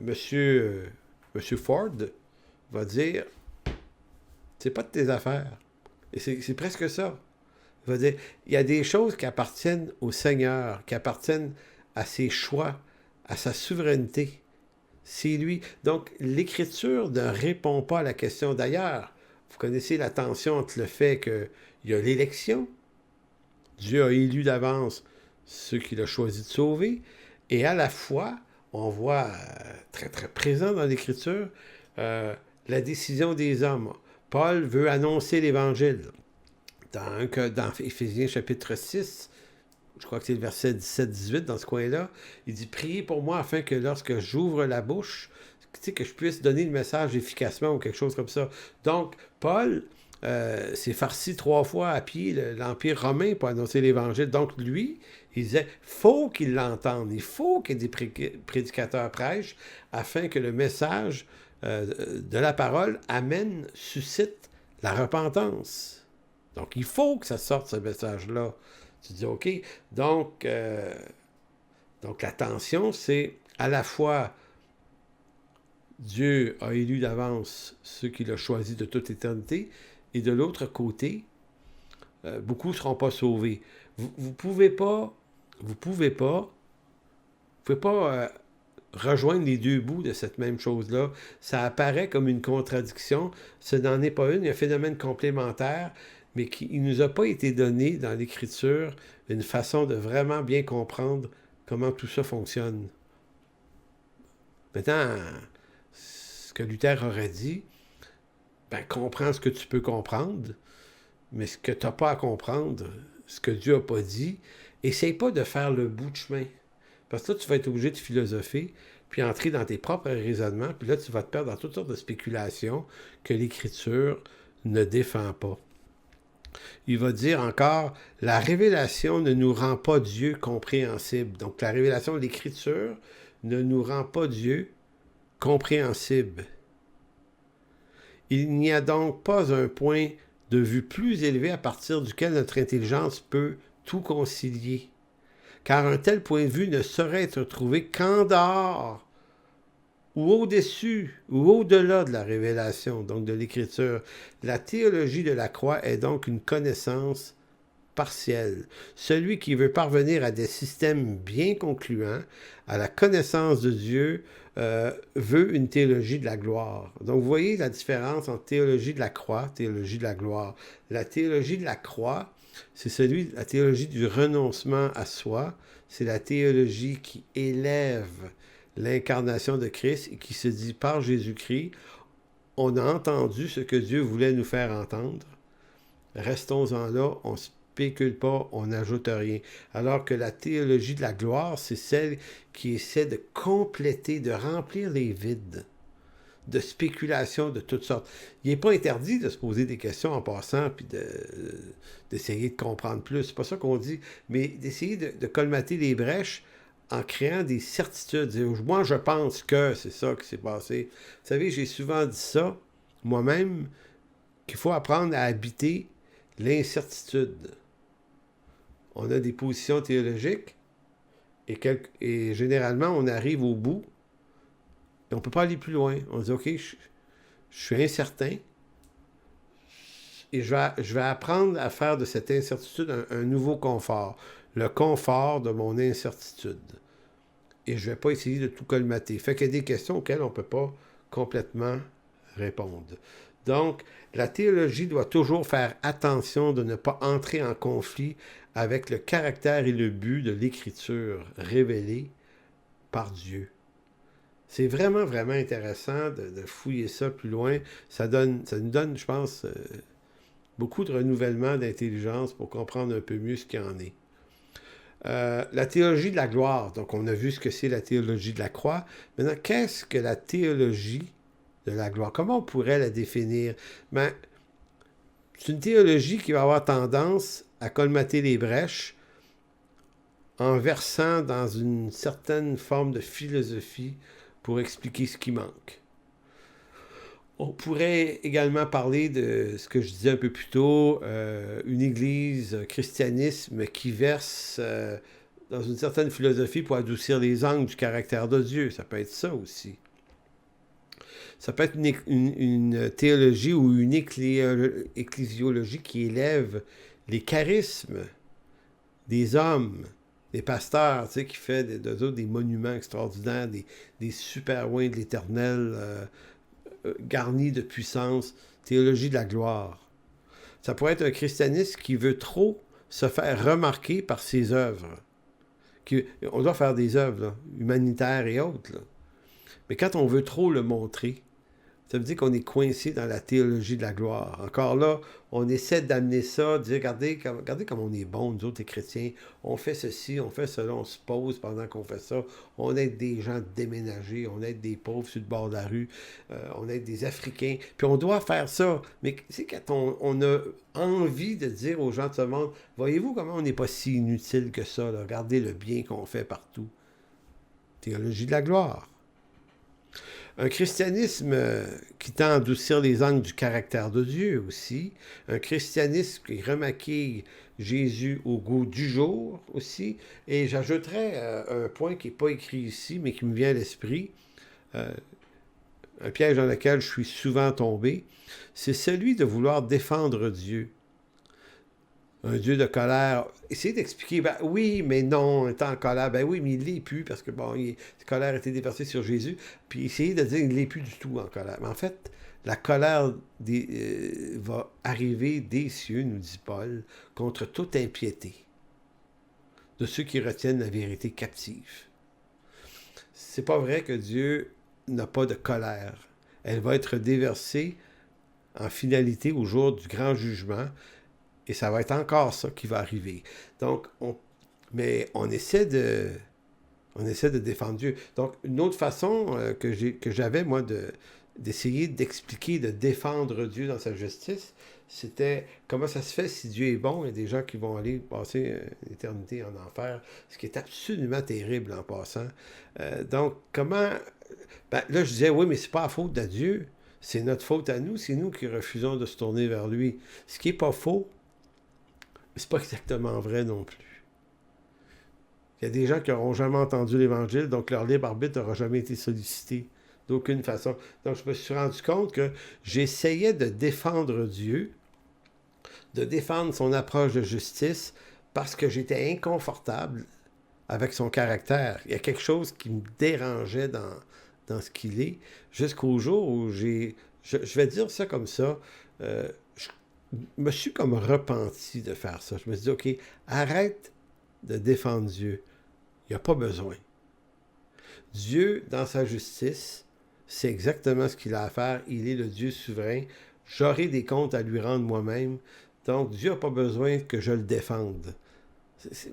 Monsieur Ford va dire, c'est pas de tes affaires. Et c'est presque ça. Il va dire, il y a des choses qui appartiennent au Seigneur, qui appartiennent à ses choix, à sa souveraineté. C'est lui. Donc, l'Écriture ne répond pas à la question. D'ailleurs, vous connaissez la tension entre le fait qu'il y a l'élection, Dieu a élu d'avance ceux qu'il a choisi de sauver, et à la fois, on voit très très présent dans l'Écriture la décision des hommes. Paul veut annoncer l'Évangile. Dans Éphésiens chapitre 6, je crois que c'est le verset 17-18 dans ce coin-là, il dit « Priez pour moi afin que lorsque j'ouvre la bouche, que je puisse donner le message efficacement » ou quelque chose comme ça. Donc, Paul s'est farci 3 fois à pied l'Empire romain pour annoncer l'Évangile. Donc, lui, il disait « faut qu'il l'entende, il faut que des prédicateurs prêchent afin que le message de la parole suscite la repentance. » Donc, il faut que ça sorte, ce message-là. Tu dis, OK, donc la tension, c'est à la fois Dieu a élu d'avance ceux qu'il a choisis de toute éternité, et de l'autre côté, beaucoup ne seront pas sauvés. Vous pouvez pas rejoindre les deux bouts de cette même chose-là. Ça apparaît comme une contradiction. Ce n'en est pas une, il y a un phénomène complémentaire, mais qui ne nous a pas été donné dans l'Écriture une façon de vraiment bien comprendre comment tout ça fonctionne. Maintenant, ce que Luther aurait dit, comprends ce que tu peux comprendre, mais ce que tu n'as pas à comprendre, ce que Dieu n'a pas dit, essaye pas de faire le bout de chemin. Parce que là, tu vas être obligé de philosopher, puis entrer dans tes propres raisonnements, puis là, tu vas te perdre dans toutes sortes de spéculations que l'Écriture ne défend pas. Il va dire encore, la révélation ne nous rend pas Dieu compréhensible. Donc la révélation de l'Écriture ne nous rend pas Dieu compréhensible. Il n'y a donc pas un point de vue plus élevé à partir duquel notre intelligence peut tout concilier. Car un tel point de vue ne saurait être trouvé qu'en dehors ou au-dessus ou au-delà de la révélation, donc de l'Écriture. La théologie de la croix est donc une connaissance partielle. Celui qui veut parvenir à des systèmes bien concluants, à la connaissance de Dieu, veut une théologie de la gloire. Donc, vous voyez la différence entre théologie de la croix, théologie de la gloire. La théologie de la croix, c'est la théologie du renoncement à soi. C'est la théologie qui élève l'incarnation de Christ et qui se dit par Jésus-Christ, on a entendu ce que Dieu voulait nous faire entendre. Restons-en là, on ne spécule pas, on n'ajoute rien. Alors que la théologie de la gloire, c'est celle qui essaie de compléter, de remplir les vides de spéculation de toutes sortes. Il n'est pas interdit de se poser des questions en passant puis d'essayer de comprendre plus. C'est pas ça qu'on dit, mais d'essayer de colmater les brèches en créant des certitudes. Moi, je pense que c'est ça qui s'est passé. Vous savez, j'ai souvent dit ça, moi-même, qu'il faut apprendre à habiter l'incertitude. On a des positions théologiques et généralement, on arrive au bout et on ne peut pas aller plus loin. On dit, OK, je suis incertain et je vais apprendre à faire de cette incertitude un nouveau confort. Le confort de mon incertitude. Et je ne vais pas essayer de tout colmater. Fait qu'il y a des questions auxquelles on ne peut pas complètement répondre. Donc, la théologie doit toujours faire attention de ne pas entrer en conflit avec le caractère et le but de l'Écriture révélée par Dieu. C'est vraiment, vraiment intéressant de fouiller ça plus loin. Ça nous donne, je pense, beaucoup de renouvellement d'intelligence pour comprendre un peu mieux ce qu'il y en est. La théologie de la gloire. Donc, on a vu ce que c'est la théologie de la croix. Maintenant, qu'est-ce que la théologie de la gloire? Comment on pourrait la définir? Ben, c'est une théologie qui va avoir tendance à colmater les brèches en versant dans une certaine forme de philosophie pour expliquer ce qui manque. On pourrait également parler de ce que je disais un peu plus tôt, une église, un christianisme qui verse dans une certaine philosophie pour adoucir les angles du caractère de Dieu. Ça peut être ça aussi. Ça peut être une théologie ou une ecclésiologie qui élève les charismes des hommes, des pasteurs, tu sais, qui fait des monuments extraordinaires, des super oins de l'Éternel, garni de puissance, théologie de la gloire. Ça pourrait être un christianisme qui veut trop se faire remarquer par ses œuvres. On doit faire des œuvres là, humanitaires et autres. Là. Mais quand on veut trop le montrer, ça veut dire qu'on est coincé dans la théologie de la gloire. Encore là, on essaie d'amener ça, de dire, regardez comme on est bon, nous autres les chrétiens, on fait ceci, on fait cela, on se pose pendant qu'on fait ça, on aide des gens déménagés, on aide des pauvres sur le bord de la rue, on aide des Africains, puis on doit faire ça. Mais c'est quand on a envie de dire aux gens de ce monde, voyez-vous comment on n'est pas si inutile que ça, là? Regardez le bien qu'on fait partout. Théologie de la gloire. Un christianisme qui tend à adoucir les angles du caractère de Dieu aussi. Un christianisme qui remaquille Jésus au goût du jour aussi. Et j'ajouterais un point qui n'est pas écrit ici, mais qui me vient à l'esprit. Un piège dans lequel je suis souvent tombé. C'est celui de vouloir défendre Dieu. Un Dieu de colère. Essayez d'expliquer, ben oui, mais non, on est en colère. Ben oui, mais il ne l'est plus parce que, bon, la colère a été déversée sur Jésus. Puis essayez de dire qu'il ne l'est plus du tout en colère. Mais en fait, la colère va arriver des cieux, nous dit Paul, contre toute impiété de ceux qui retiennent la vérité captive. C'est pas vrai que Dieu n'a pas de colère. Elle va être déversée en finalité au jour du grand jugement. Et ça va être encore ça qui va arriver. Donc, mais on essaie de défendre Dieu. Donc, une autre façon que j'avais, moi, d'essayer d'expliquer, de défendre Dieu dans sa justice, c'était comment ça se fait si Dieu est bon, il y a des gens qui vont aller passer une éternité en enfer, ce qui est absolument terrible en passant. Donc, comment... Ben, là, je disais, oui, mais c'est pas la faute de Dieu, c'est notre faute à nous, c'est nous qui refusons de se tourner vers lui. Ce qui n'est pas faux, mais c'est pas exactement vrai non plus. Il y a des gens qui n'auront jamais entendu l'Évangile, donc leur libre arbitre n'aura jamais été sollicité d'aucune façon. Donc, je me suis rendu compte que j'essayais de défendre Dieu, de défendre son approche de justice, parce que j'étais inconfortable avec son caractère. Il y a quelque chose qui me dérangeait dans ce qu'il est, jusqu'au jour où je vais dire ça comme ça, je me suis comme repenti de faire ça. Je me suis dit, OK, arrête de défendre Dieu. Il n'y a pas besoin. Dieu, dans sa justice, c'est exactement ce qu'il a à faire. Il est le Dieu souverain. J'aurai des comptes à lui rendre moi-même. Donc, Dieu n'a pas besoin que je le défende.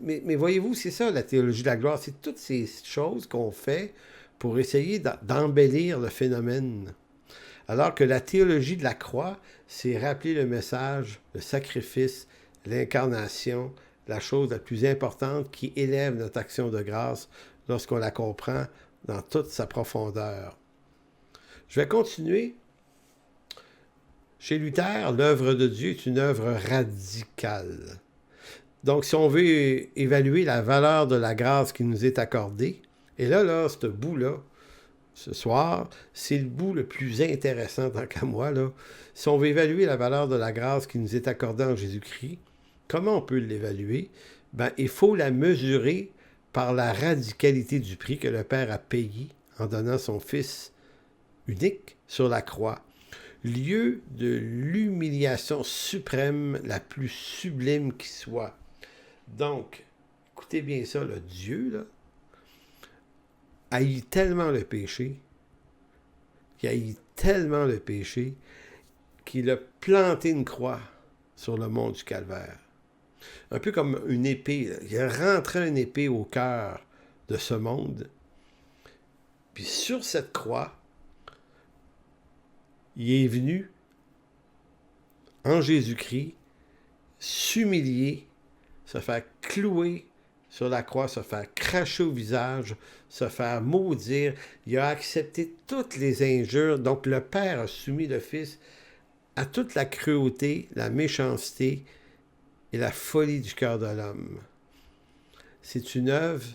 Mais voyez-vous, c'est ça la théologie de la gloire. C'est toutes ces choses qu'on fait pour essayer d'embellir le phénomène. Alors que la théologie de la croix, c'est rappeler le message, le sacrifice, l'incarnation, la chose la plus importante qui élève notre action de grâce lorsqu'on la comprend dans toute sa profondeur. Je vais continuer. Chez Luther, l'œuvre de Dieu est une œuvre radicale. Donc, si on veut évaluer la valeur de la grâce qui nous est accordée, et là, ce bout-là, ce soir, c'est le bout le plus intéressant tant qu'à moi, là. Si on veut évaluer la valeur de la grâce qui nous est accordée en Jésus-Christ, comment on peut l'évaluer? Ben, il faut la mesurer par la radicalité du prix que le Père a payé en donnant son Fils unique sur la croix. Lieu de l'humiliation suprême, la plus sublime qui soit. Donc, écoutez bien ça, le Dieu, là, haït tellement le péché, qu'il haït tellement le péché, qu'il a planté une croix sur le mont du Calvaire. Un peu comme une épée. Là. Il a rentré une épée au cœur de ce monde. Puis sur cette croix, il est venu, en Jésus-Christ, s'humilier, se faire clouer sur la croix, se faire cracher au visage, se faire maudire. Il a accepté toutes les injures. Donc le Père a soumis le Fils à toute la cruauté, la méchanceté et la folie du cœur de l'homme. C'est une œuvre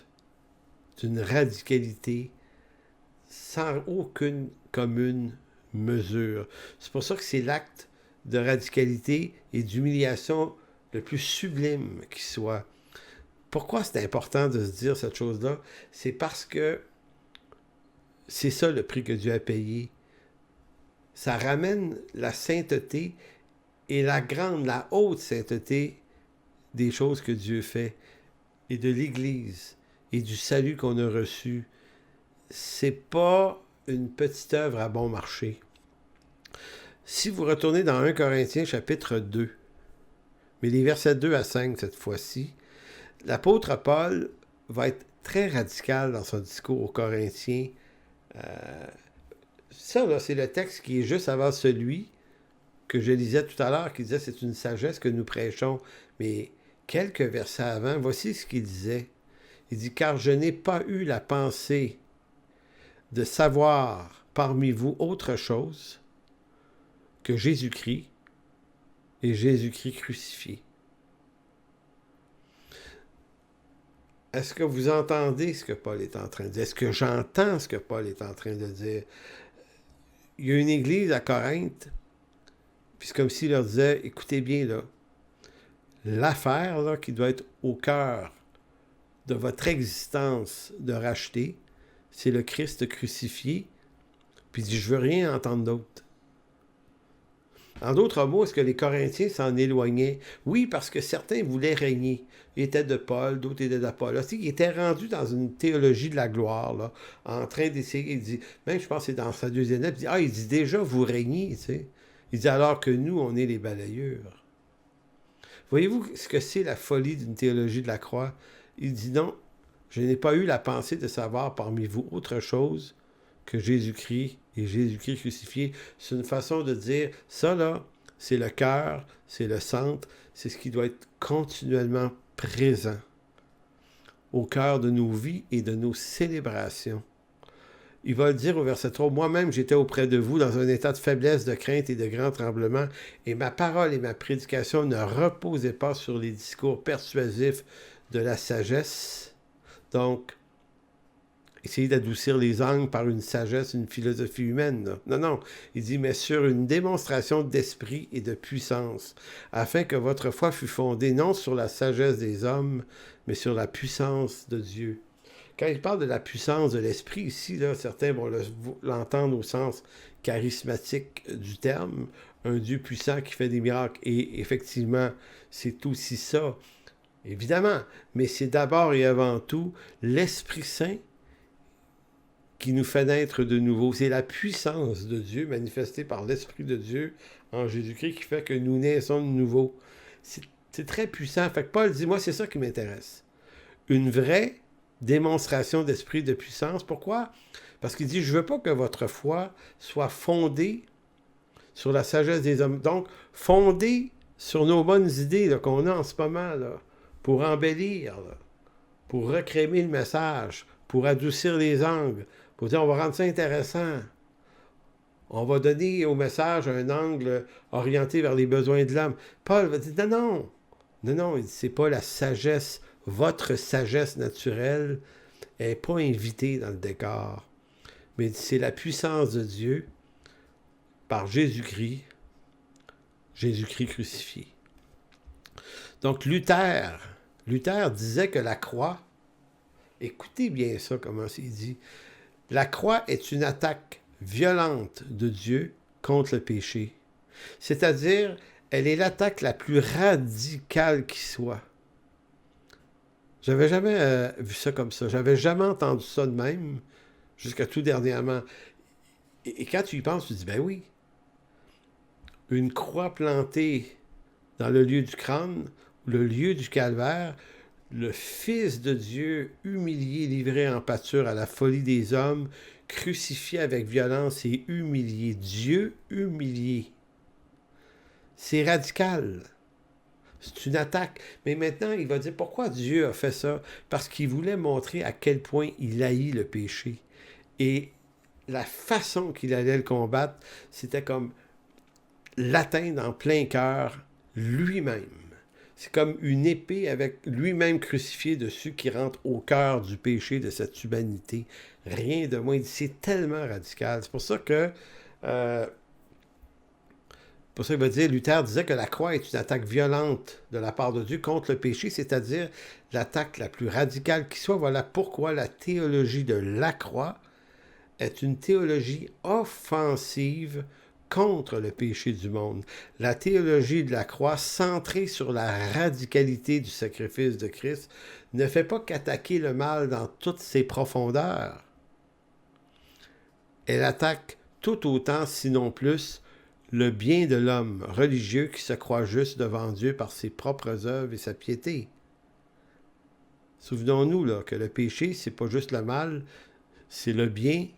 d'une radicalité sans aucune commune mesure. C'est pour ça que c'est l'acte de radicalité et d'humiliation le plus sublime qui soit. Pourquoi c'est important de se dire cette chose-là? C'est parce que c'est ça le prix que Dieu a payé. Ça ramène la sainteté et la haute sainteté des choses que Dieu fait et de l'Église et du salut qu'on a reçu. C'est pas une petite œuvre à bon marché. Si vous retournez dans 1 Corinthiens chapitre 2, mais les versets 2 à 5 cette fois-ci, l'apôtre Paul va être très radical dans son discours aux Corinthiens. Ça, là, c'est le texte qui est juste avant celui que je lisais tout à l'heure, qui disait « c'est une sagesse que nous prêchons ». Mais quelques versets avant, voici ce qu'il disait. Il dit « car je n'ai pas eu la pensée de savoir parmi vous autre chose que Jésus-Christ et Jésus-Christ crucifié. » Est-ce que vous entendez ce que Paul est en train de dire? Est-ce que j'entends ce que Paul est en train de dire? Il y a une église à Corinthe, puis c'est comme s'il leur disait, écoutez bien, là, l'affaire là, qui doit être au cœur de votre existence de racheter, c'est le Christ crucifié, puis il dit, je veux rien entendre d'autre. En d'autres mots, est-ce que les Corinthiens s'en éloignaient? Oui, parce que certains voulaient régner. Ils étaient de Paul, d'autres étaient d'Apollos. Ils étaient rendus dans une théologie de la gloire, là, en train d'essayer. Il dit, même je pense que c'est dans sa deuxième lettre, il dit déjà, vous régnez, tu sais. Il dit alors que nous, on est les balayures. Voyez-vous ce que c'est la folie d'une théologie de la croix? Il dit non, je n'ai pas eu la pensée de savoir parmi vous autre chose que Jésus-Christ et Jésus-Christ crucifié. C'est une façon de dire, ça là, c'est le cœur, c'est le centre, c'est ce qui doit être continuellement présent au cœur de nos vies et de nos célébrations. Il va le dire au verset 3, « Moi-même, j'étais auprès de vous dans un état de faiblesse, de crainte et de grand tremblement, et ma parole et ma prédication ne reposaient pas sur les discours persuasifs de la sagesse. » Donc, essayer d'adoucir les angles par une sagesse, une philosophie humaine. Là. Non, non. Il dit, mais sur une démonstration d'esprit et de puissance, afin que votre foi fût fondée non sur la sagesse des hommes, mais sur la puissance de Dieu. Quand il parle de la puissance de l'esprit ici, là, certains vont l'entendre au sens charismatique du terme, un Dieu puissant qui fait des miracles. Et effectivement, c'est aussi ça, évidemment. Mais c'est d'abord et avant tout l'Esprit Saint qui nous fait naître de nouveau. C'est la puissance de Dieu manifestée par l'Esprit de Dieu en Jésus-Christ qui fait que nous naissons de nouveau. C'est très puissant. Fait que Paul dit, moi, c'est ça qui m'intéresse. Une vraie démonstration d'esprit de puissance. Pourquoi? Parce qu'il dit, je ne veux pas que votre foi soit fondée sur la sagesse des hommes. Donc, fondée sur nos bonnes idées là, qu'on a en ce moment, là, pour embellir, là, pour recrémer le message, pour adoucir les angles, pour dire, on va rendre ça intéressant. On va donner au message un angle orienté vers les besoins de l'homme. Paul va dire, non, c'est pas la sagesse. Votre sagesse naturelle n'est pas invitée dans le décor. Mais c'est la puissance de Dieu par Jésus-Christ crucifié. Donc Luther disait que la croix, écoutez bien ça, comment c'est dit, la croix est une attaque violente de Dieu contre le péché. C'est-à-dire, elle est l'attaque la plus radicale qui soit. J'avais jamais vu ça comme ça. J'avais jamais entendu ça de même, jusqu'à tout dernièrement. Et quand tu y penses, tu te dis, ben oui, une croix plantée dans le lieu du crâne, le lieu du calvaire, le Fils de Dieu humilié, livré en pâture à la folie des hommes, crucifié avec violence et humilié. Dieu humilié. C'est radical. C'est une attaque. Mais maintenant, il va dire pourquoi Dieu a fait ça? Parce qu'il voulait montrer à quel point il haït le péché. Et la façon qu'il allait le combattre, c'était comme l'atteindre en plein cœur lui-même. C'est comme une épée avec lui-même crucifié dessus qui rentre au cœur du péché de cette humanité. Rien de moins. C'est tellement radical. C'est pour ça que... Pour ça, il va dire, Luther disait que la croix est une attaque violente de la part de Dieu contre le péché, c'est-à-dire l'attaque la plus radicale qui soit. Voilà pourquoi la théologie de la croix est une théologie offensive contre le péché du monde. La théologie de la croix, centrée sur la radicalité du sacrifice de Christ, ne fait pas qu'attaquer le mal dans toutes ses profondeurs. Elle attaque tout autant, sinon plus, le bien de l'homme religieux qui se croit juste devant Dieu par ses propres œuvres et sa piété. Souvenons-nous là, que le péché, c'est pas juste le mal, c'est le bien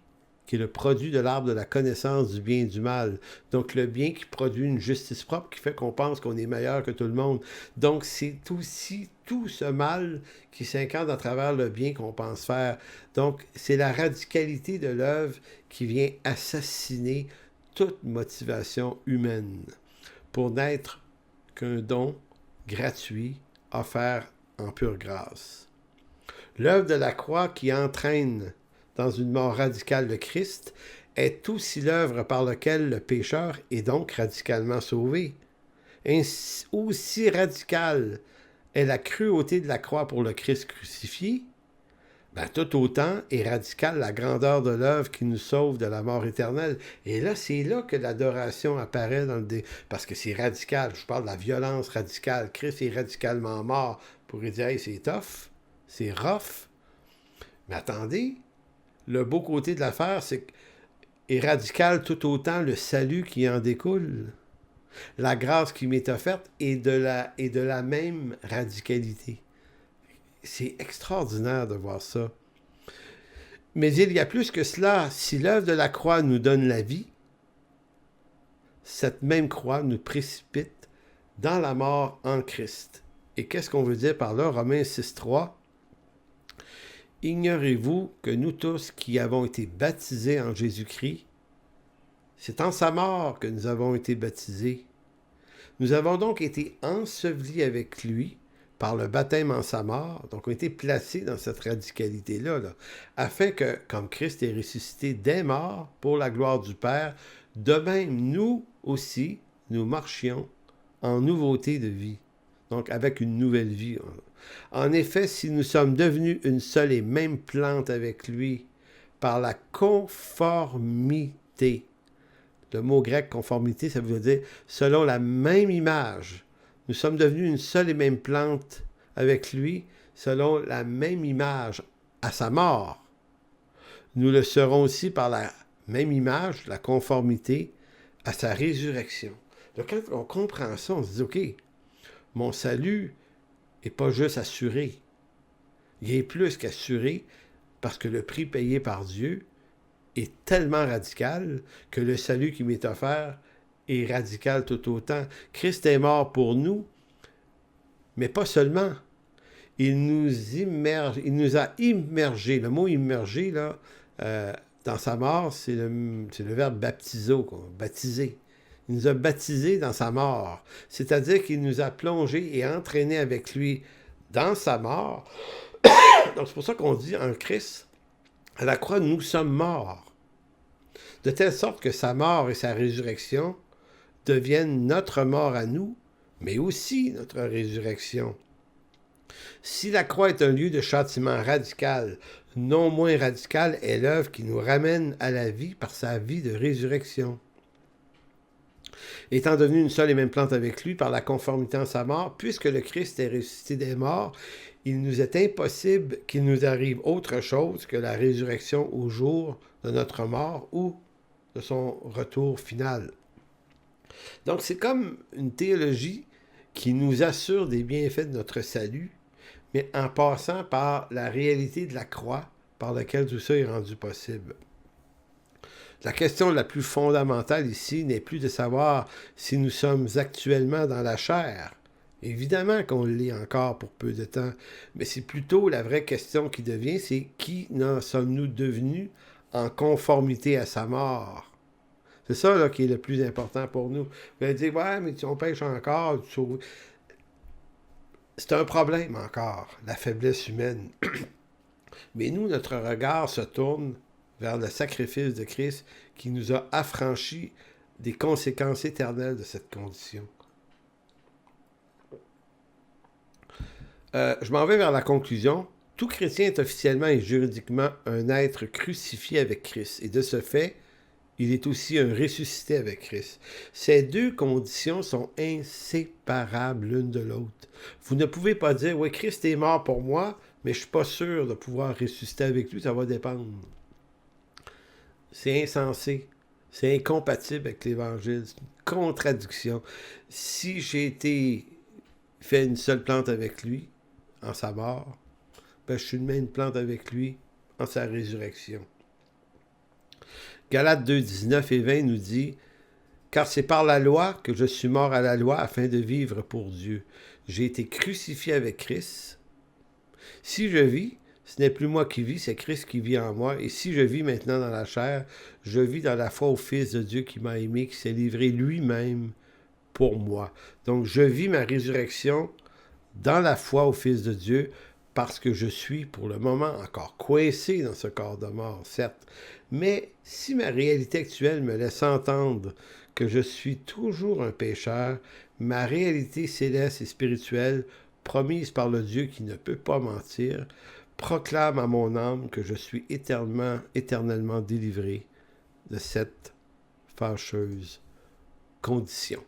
qui est le produit de l'arbre de la connaissance du bien et du mal. Donc le bien qui produit une justice propre qui fait qu'on pense qu'on est meilleur que tout le monde. Donc c'est aussi tout ce mal qui s'incarne à travers le bien qu'on pense faire. Donc c'est la radicalité de l'œuvre qui vient assassiner toute motivation humaine pour n'être qu'un don gratuit offert en pure grâce. L'œuvre de la croix qui entraîne dans une mort radicale le Christ est aussi l'œuvre par laquelle le pécheur est donc radicalement sauvé. Ainsi, aussi radicale est la cruauté de la croix pour le Christ crucifié, tout autant est radicale la grandeur de l'œuvre qui nous sauve de la mort éternelle. Et là, c'est là que l'adoration apparaît parce que c'est radical. Je parle de la violence radicale. Christ est radicalement mort pour dire hey, c'est tough, c'est rough. Mais attendez, le beau côté de l'affaire, c'est est radical tout autant le salut qui en découle. La grâce qui m'est offerte est de la même radicalité. C'est extraordinaire de voir ça. Mais il y a plus que cela. Si l'œuvre de la croix nous donne la vie, cette même croix nous précipite dans la mort en Christ. Et qu'est-ce qu'on veut dire par là? Romains 6,3. Ignorez-vous que nous tous qui avons été baptisés en Jésus-Christ, c'est en sa mort que nous avons été baptisés. Nous avons donc été ensevelis avec lui par le baptême en sa mort, donc on a été placés dans cette radicalité-là, afin que, comme Christ est ressuscité des morts pour la gloire du Père, de même nous aussi, nous marchions en nouveauté de vie, donc avec une nouvelle vie. En effet, si nous sommes devenus une seule et même plante avec lui par la conformité, le mot grec conformité, ça veut dire selon la même image. Nous sommes devenus une seule et même plante avec lui, selon la même image à sa mort. Nous le serons aussi par la même image, la conformité, à sa résurrection. Donc, quand on comprend ça, on se dit, OK, mon salut n'est pas juste assuré. Il est plus qu'assuré parce que le prix payé par Dieu est tellement radical que le salut qui m'est offert est radical tout autant. Christ est mort pour nous, mais pas seulement. Il nous a immergés. Le mot immergé, là, dans sa mort, c'est le verbe baptizo, baptiser. Il nous a baptisés dans sa mort. C'est-à-dire qu'il nous a plongés et entraînés avec lui dans sa mort. Donc c'est pour ça qu'on dit en Christ, à la croix, nous sommes morts. De telle sorte que sa mort et sa résurrection deviennent notre mort à nous, mais aussi notre résurrection. Si la croix est un lieu de châtiment radical, non moins radical est l'œuvre qui nous ramène à la vie par sa vie de résurrection. Étant devenu une seule et même plante avec lui par la conformité en sa mort, puisque le Christ est ressuscité des morts, il nous est impossible qu'il nous arrive autre chose que la résurrection au jour de notre mort ou de son retour final. Donc c'est comme une théologie qui nous assure des bienfaits de notre salut, mais en passant par la réalité de la croix par laquelle tout ça est rendu possible. La question la plus fondamentale ici n'est plus de savoir si nous sommes actuellement dans la chair. Évidemment qu'on l'est encore pour peu de temps, mais c'est plutôt la vraie question qui devient, c'est qui n'en sommes-nous devenus en conformité à sa mort? C'est ça là, qui est le plus important pour nous. Vous allez dire, ouais, mais on pêche encore. C'est un problème encore, la faiblesse humaine. Mais nous, notre regard se tourne vers le sacrifice de Christ qui nous a affranchis des conséquences éternelles de cette condition. Je m'en vais vers la conclusion. Tout chrétien est officiellement et juridiquement un être crucifié avec Christ. Et de ce fait, il est aussi un ressuscité avec Christ. Ces deux conditions sont inséparables l'une de l'autre. Vous ne pouvez pas dire, oui, Christ est mort pour moi, mais je ne suis pas sûr de pouvoir ressusciter avec lui, ça va dépendre. C'est insensé. C'est incompatible avec l'Évangile. C'est une contradiction. Si j'ai été fait une seule plante avec lui, en sa mort, ben je suis une même plante avec lui en sa résurrection. Galates 2, 19 et 20 nous dit « Car c'est par la loi que je suis mort à la loi afin de vivre pour Dieu. J'ai été crucifié avec Christ. Si je vis, ce n'est plus moi qui vis, c'est Christ qui vit en moi. Et si je vis maintenant dans la chair, je vis dans la foi au Fils de Dieu qui m'a aimé, qui s'est livré lui-même pour moi. Donc je vis ma résurrection dans la foi au Fils de Dieu, parce que je suis pour le moment encore coincé dans ce corps de mort, certes. Mais si ma réalité actuelle me laisse entendre que je suis toujours un pécheur, ma réalité céleste et spirituelle, promise par le Dieu qui ne peut pas mentir, proclame à mon âme que je suis éternellement délivré de cette fâcheuse condition.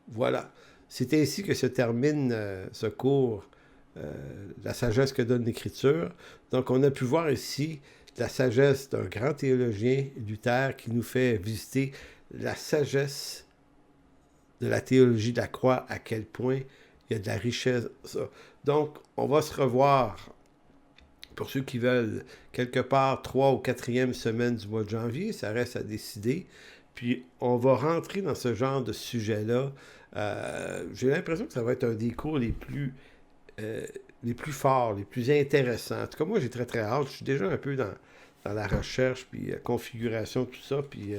Voilà. C'est ainsi que se termine ce cours, la sagesse que donne l'Écriture. Donc, on a pu voir ici la sagesse d'un grand théologien, Luther, qui nous fait visiter la sagesse de la théologie de la croix, à quel point il y a de la richesse. Donc, on va se revoir, pour ceux qui veulent, quelque part, 3e ou 4e semaine du mois de janvier. Ça reste à décider. Puis on va rentrer dans ce genre de sujet-là. J'ai l'impression que ça va être un des cours euh, les plus forts, les plus intéressants. En tout cas, moi, j'ai très, très hâte. Je suis déjà un peu dans la recherche, puis configuration, tout ça. Puis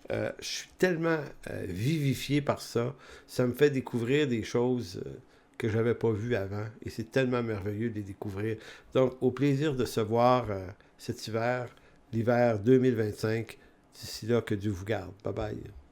je suis tellement vivifié par ça. Ça me fait découvrir des choses que je n'avais pas vues avant. Et c'est tellement merveilleux de les découvrir. Donc, au plaisir de se voir cet hiver, l'hiver 2025. D'ici là, que Dieu vous garde. Bye bye.